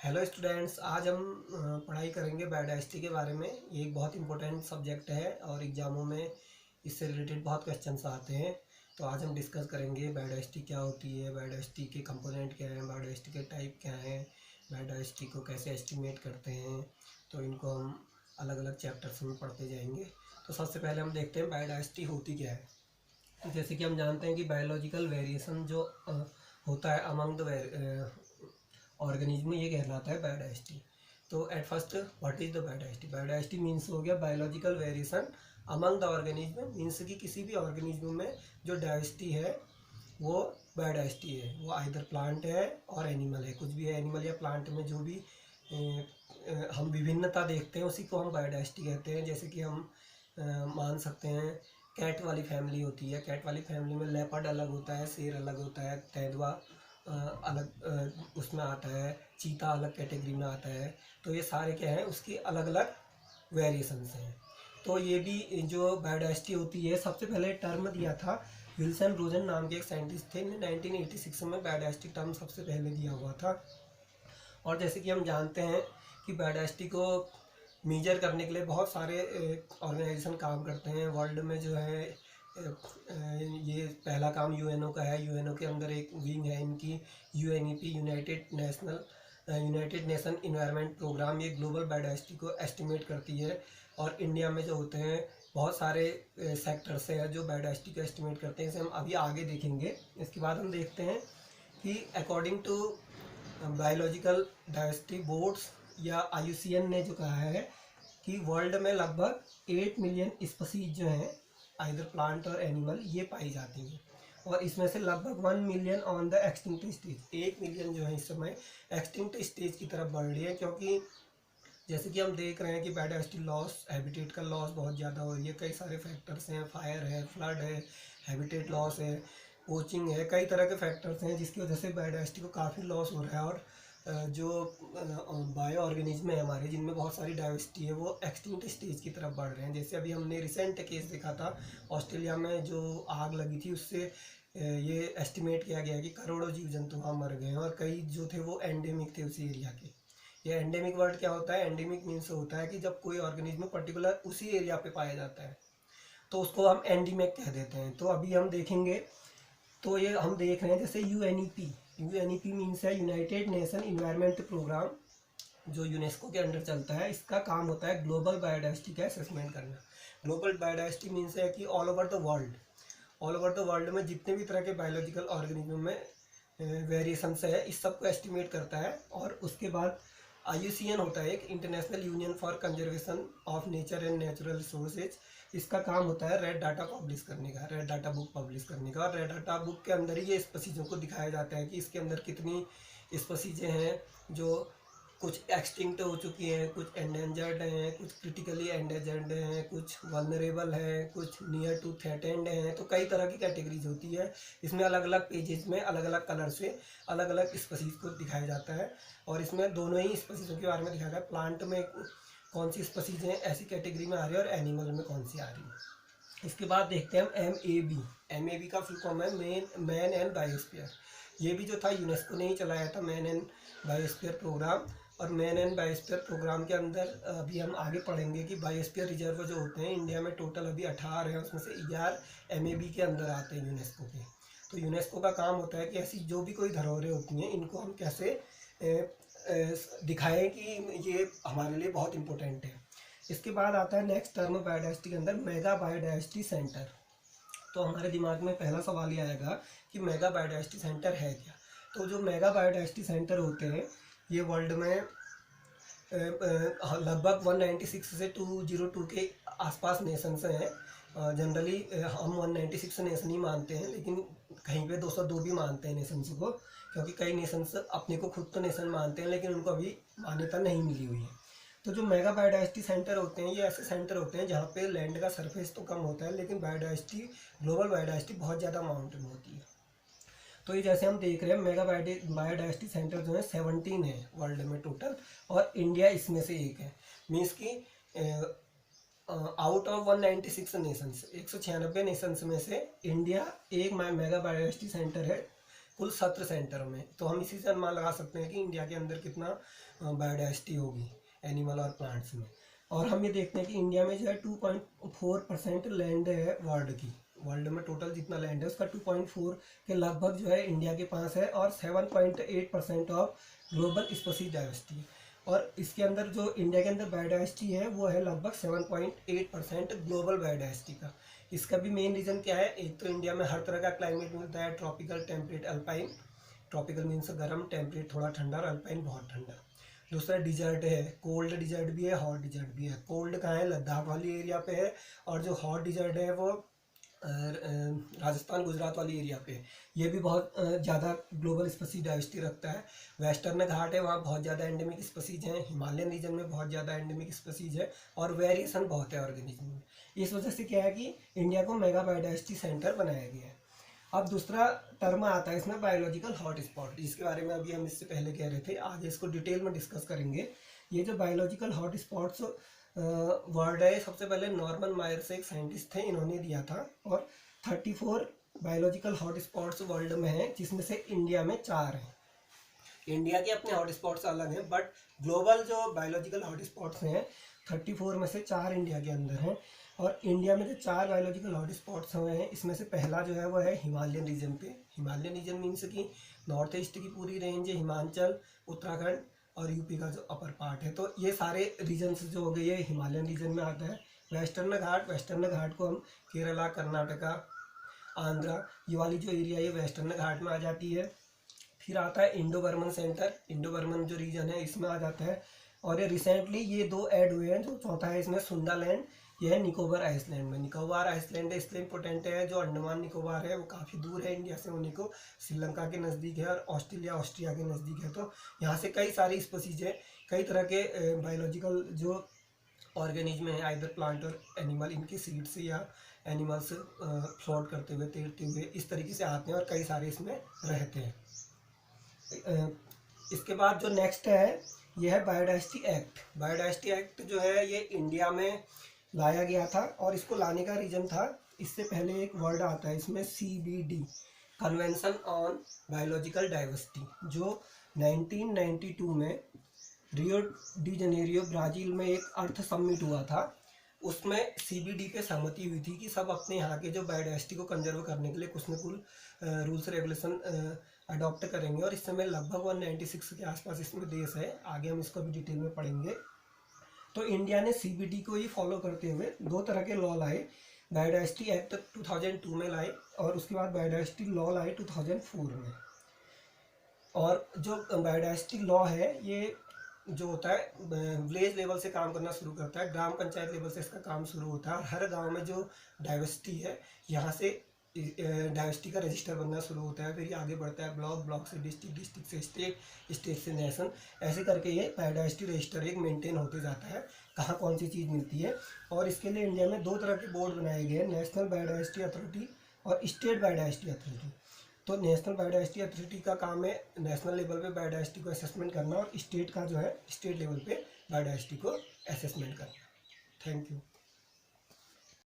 Hello students, आज हम पढ़ाई करेंगे बायोडाइवर्सिटी के बारे में। ये एक बहुत इंपॉर्टेंट सब्जेक्ट है और एग्जामों में इससे रिलेटेड बहुत क्वेश्चंस आते हैं। तो आज हम डिस्कस करेंगे बायोडाइवर्सिटी क्या होती है, बायोडाइवर्सिटी के कंपोनेंट क्या हैं, बायोडाइवर्सिटी के टाइप क्या हैं, बायोडाइवर्सिटी को कैसे एस्टिमेट करते हैं। तो इनको हम अलग अलग चैप्टर्स में पढ़ते जाएंगे। तो सबसे पहले हम देखते हैं बायोडाइवर्सिटी होती क्या है। तो जैसे कि हम जानते हैं कि बायोलॉजिकल वेरिएशन जो होता है अमंग द ऑर्गेनिज्म, ये कहलाता है बायोडाइवर्सिटी। तो at first what is the biodiversity? Biodiversity means हो गया biological variation among the organism, means कि किसी भी ऑर्गेनिज्म में जो डाइवर्सिटी है वो बायोडाइवर्सिटी है। वो आइदर प्लांट है और एनिमल है, कुछ भी है, एनिमल या प्लांट में जो भी हम विभिन्नता देखते हैं उसी को हम बायोडाइवर्सिटी कहते हैं। जैसे कि हम मान सकते हैं कैट वाली फैमिली होती है, कैट वाली फैमिली में लेपर्ड अलग होता है, शेर अलग होता है, तेंदुआ अलग उसमें आता है, चीता अलग कैटेगरी में आता है। तो ये सारे क्या हैं, उसकी अलग अलग वेरिएशंस हैं। तो ये भी जो बायोडाइवर्सिटी होती है, सबसे पहले टर्म दिया था विल्सन रोजन नाम के एक साइंटिस्ट थे, 1986 में बायोडाइवर्सिटी टर्म सबसे पहले दिया हुआ था। और जैसे कि हम जानते हैं कि बायोडाइवर्सिटी को मेजर करने के लिए बहुत सारे ऑर्गेनाइजेशन काम करते हैं वर्ल्ड में। जो है ये पहला काम यूएनओ का है। यूएनओ के अंदर एक विंग है इनकी UNEP, United Nation environment programme. ये ग्लोबल बायोडाइवर्सिटी को एस्टिमेट करती है। और इंडिया में जो होते हैं बहुत सारे सेक्टर्स हैं जो बायोडाइवर्सिटी को एस्टिमेट करते हैं, इसे हम अभी आगे देखेंगे। इसके बाद हम देखते हैं कि according to biological diversity boards या IUCN ने जो कहा है कि वर्ल्ड में लगभग 8 मिलियन स्पीसीज जो हैं आइदर प्लांट और एनिमल ये पाई जाती हैं। और इसमें से लगभग 1 million on the extinct stage, 1 million जो है इस समय एक्सटिंक्ट स्टेज की तरफ बढ़ रही है। क्योंकि जैसे कि हम देख रहे हैं कि बायोडाइवर्सिटी लॉस, हैबिटेट का लॉस बहुत ज़्यादा हो रही है। कई सारे फैक्टर्स हैं, फायर है, फ्लड है, हैबिटेट लॉस है, पोचिंग है, कई तरह के फैक्टर्स हैं जिसकी वजह से बायोडाइवर्सिटी को काफ़ी लॉस हो रहा है। और जो बायो ऑर्गेनिज्म है हमारे, जिनमें बहुत सारी डाइवर्सिटी है, वो एक्सटिंक्ट स्टेज की तरफ बढ़ रहे हैं। जैसे अभी हमने रिसेंट केस देखा था ऑस्ट्रेलिया में जो आग लगी थी, उससे ये एस्टिमेट किया गया कि करोड़ों जीव जंतु वहाँ मर गए हैं और कई जो थे वो एंडेमिक थे उसी एरिया के। ये एंडेमिक वर्ड क्या होता है? एंडेमिक मीन्स होता है कि जब कोई ऑर्गेनिज्म पर्टिकुलर उसी एरिया पे पाया जाता है तो उसको हम एंडीमिक कह देते हैं। तो अभी हम देखेंगे, तो ये हम देख रहे हैं जैसे यूएनईपी मीन्स है यूनाइटेड नेशन इन्वायरमेंट प्रोग्राम, जो यूनेस्को के अंडर चलता है। इसका काम होता है ग्लोबल बायोडाइवर्सिटी का असेसमेंट करना। ग्लोबल बायोडाइवर्सिटी मीन्स है कि ऑल ओवर द वर्ल्ड में जितने भी तरह के बायोलॉजिकल ऑर्गेनिज्म में वेरिएशंस है, इस सब को एस्टिमेट करता है। और उसके बाद IUCN होता है एक international union for conservation of nature and natural resources. इसका काम होता है रेड डाटा पब्लिश करने का, रेड डाटा बुक पब्लिश करने का। और रेड डाटा बुक के अंदर ही ये स्पीसीज़ों को दिखाया जाता है कि इसके अंदर कितनी स्पीसीज़ें हैं जो कुछ एक्सटिंक्ट हो चुकी हैं, कुछ एंडेंजर्ड हैं, कुछ क्रिटिकली एंडेंजर्ड हैं, कुछ वल्नरेबल हैं, कुछ नियर टू थ्रेटेंड हैं। तो कई तरह की कैटेगरीज होती है। इसमें अलग अलग पेजेस में अलग अलग कलर से अलग अलग स्पीसीज को दिखाया जाता है। और इसमें दोनों ही स्पीसीजों के बारे में दिखाया गया है। प्लांट में कौन सी स्पीसीज हैं ऐसी कैटेगरी में आ रही है और एनिमल में कौन सी आ रही है। इसके बाद देखते हैं हम MAB का फुल फॉर्म है मैन एंड बायोस्फीयर। ये भी जो था यूनेस्को ने ही चलाया था, मैन एंड बायोस्फीयर प्रोग्राम। और मैन एंड बायोस्फीयर प्रोग्राम के अंदर अभी हम आगे पढ़ेंगे कि बायोस्फीयर रिजर्व जो होते हैं इंडिया में टोटल अभी 18 हैं, उसमें से 11 MAB के अंदर आते हैं यूनेस्को के। तो यूनेस्को का काम होता है कि ऐसी जो भी कोई धरोहरें होती हैं इनको हम कैसे दिखाएं कि ये हमारे लिए बहुत इंपॉर्टेंट है। इसके बाद आता है नेक्स्ट टर्म बायोडाइवर्सिटी के अंदर मेगा बायोडाइवर्सिटी सेंटर। तो हमारे दिमाग में पहला सवाल ये आएगा कि मेगा बायोडाइवर्सिटी सेंटर है क्या। तो जो मेगा बायोडाइवर्सिटी सेंटर होते हैं ये वर्ल्ड में लगभग 196 से 202 के आसपास नेशंस हैं। जनरली हम 196 नेशन ही मानते हैं, लेकिन कहीं पे 202 भी मानते हैं नेशंस को, क्योंकि कई नेशंस अपने को खुद तो नेशन मानते हैं लेकिन उनको अभी मान्यता नहीं मिली हुई है। तो जो मेगा बायोडाइवर्सिटी सेंटर होते हैं ये ऐसे सेंटर होते हैं जहाँ पे लैंड का सरफेस तो कम होता है लेकिन बायोडाइवर्सिटी, ग्लोबल बायोडाइवर्सिटी बहुत ज़्यादा अमाउंट में होती है। तो ये जैसे हम देख रहे हैं मेगा बायोडाइवर्सिटी सेंटर जो है 17 है वर्ल्ड में टोटल, और इंडिया इसमें से एक है। मीन्स कि आउट ऑफ 196 नेशंस, 196 नेशंस में से इंडिया एक मेगा बायोडाइवर्सिटी सेंटर है कुल 17 सेंटर में। तो हम इसी से अनुमान लगा सकते हैं कि इंडिया के अंदर कितना बायोडाइवर्सिटी होगी एनिमल और प्लांट्स में। और हम ये देखते हैं कि इंडिया में जो है 2.4% लैंड है वर्ल्ड की। वर्ल्ड में टोटल जितना लैंड है उसका 2.4 के लगभग जो है इंडिया के पास है, और 7.8% ऑफ ग्लोबल स्पीशीज डाइवर्सिटी। और इसके अंदर जो इंडिया के अंदर बायोडाइवर्सिटी है वो है लगभग 7.8% ग्लोबल बायोडाइवर्सिटी का। इसका भी मेन रीज़न क्या है, एक तो इंडिया में हर तरह का क्लाइमेट मिलता है, tropical, temperate, alpine. Tropical means गर्म, टेम्परेट थोड़ा ठंडा, और अल्पाइन बहुत ठंडा। दूसरा डिजर्ट है, कोल्ड डिजर्ट भी है, हॉट डिजर्ट भी है। कोल्ड कहाँ है, लद्दाख वाली एरिया पे है, और जो हॉट डिजर्ट है वो राजस्थान गुजरात वाली एरिया पे। ये भी बहुत ज़्यादा ग्लोबल स्पीशीज डाइवर्सिटी रखता है। वेस्टर्न घाट है, वहाँ बहुत ज़्यादा एंडेमिक स्पीशीज हैं। हिमालयन रीजन में बहुत ज़्यादा एंडेमिक स्पीशीज है, और वेरिएशन बहुत है ऑर्गेनिज्म में। इस वजह से क्या है कि इंडिया को मेगा बायोडाइवर्सिटी सेंटर बनाया गया है। अब दूसरा टर्म आता है इसमें बायोलॉजिकल हॉट स्पॉट, जिसके बारे में अभी हम इससे पहले कह रहे थे, आगे इसको डिटेल में डिस्कस करेंगे। ये जो बायोलॉजिकल हॉट स्पॉट्स वर्ड है, सबसे पहले नॉर्मन मायर से एक साइंटिस्ट थे, इन्होंने दिया था। और 34 बायोलॉजिकल हॉट स्पॉट्स वर्ल्ड में हैं, जिसमें से इंडिया में 4 हैं। इंडिया के अपने हॉट स्पॉट्स अलग हैं, बट ग्लोबल जो बायोलॉजिकल हॉट स्पॉट्स हैं 34 में से 4 इंडिया के अंदर हैं। और इंडिया में जो 4 बायोलॉजिकल हॉट स्पॉट्स हुए हैं, इसमें से पहला जो है वो है हिमालयन रीजन पे। हिमालयन रीजन मीन्स कि नॉर्थ ईस्ट की पूरी रेंज है, हिमाचल, उत्तराखंड और यूपी का जो अपर पार्ट है। तो ये सारे रीजन्स जो हो गए ये हिमालयन रीजन में आता है। वेस्टर्न घाट को हम केरला, कर्नाटका, आंध्रा, ये वाली जो एरिया है वेस्टर्न घाट में आ जाती है। फिर आता है Indo Burman centre, Indo Burman जो रीजन है इसमें आ जाता है। और ये रिसेंटली ये 2 ऐड हुए हैं। जो चौथा है इसमें सुंडालैंड, यह है निकोबार आइसलैंड में। निकोबार आइसलैंड इसलिए इंपॉर्टेंट है, जो अंडमान निकोबार है वो काफ़ी दूर है इंडिया से होने को, श्रीलंका के नज़दीक है, और ऑस्ट्रेलिया के नज़दीक है। तो यहाँ से कई सारी स्पीशीज है, कई तरह के बायोलॉजिकल जो ऑर्गेनिज्म है, आइदर प्लांट और एनिमल, इनके सीड से या एनिमल्स फ्लोट करते हुए, तैरते हुए इस तरीके से आते हैं, और कई सारे इसमें रहते हैं। इसके बाद जो नेक्स्ट है ये है बायोडाइवर्सिटी एक्ट। बायोडाइवर्सिटी एक्ट जो है ये इंडिया में लाया गया था, और इसको लाने का रीज़न था, इससे पहले एक वर्ड आता है इसमें CBD, convention on biological diversity, जो 1992 में रियो डी जनेरियो ब्राज़ील में एक अर्थ समिट हुआ था। उसमें CBD पे सहमति हुई थी कि सब अपने यहाँ के जो बायोडाइवर्सिटी को कंजर्व करने के लिए कुछ न कुछ रूल्स रेगुलेशन अडॉप्ट करेंगे। और इस समय लगभग 196 के आसपास इसमें देश है, आगे हम इसको भी डिटेल में पढ़ेंगे। तो इंडिया ने CBD को ही फॉलो करते हुए 2 तरह के लॉ लाए। बायोडाइवर्सिटी एक्ट 2002 में लाए, और उसके बाद बायोडाइवर्सिटी लॉ लाए 2004 में। और जो बायोडाइवर्सिटी लॉ है ये जो होता है विलेज लेवल से काम करना शुरू करता है, ग्राम पंचायत लेवल से इसका काम शुरू होता है। और हर गांव में जो डाइवर्सिटी है यहाँ से डाइवर्सिटी का रजिस्टर बनना शुरू होता है, फिर ये आगे बढ़ता है ब्लॉक, ब्लॉक से डिस्ट्रिक्ट, डिस्ट्रिक्ट से स्टेट, स्टेट से नेशन, ऐसे करके ये बायोडाइवर्सिटी रजिस्टर एक मेंटेन होते जाता है, कहाँ कौन सी चीज़ मिलती है। और इसके लिए इंडिया में 2 तरह के बोर्ड बनाए गए हैं, नेशनल बायोडाइवर्सिटी अथॉरिटी और स्टेट बायोडाइवर्सिटी अथॉरिटी। तो नेशनल बायोडाइवर्सिटी अथॉरिटी का काम है नेशनल लेवल पे बायोडाइवर्सिटी को असेसमेंट करना, और स्टेट का जो है स्टेट लेवल पे बायोडाइवर्सिटी को असेसमेंट करना। Thank you.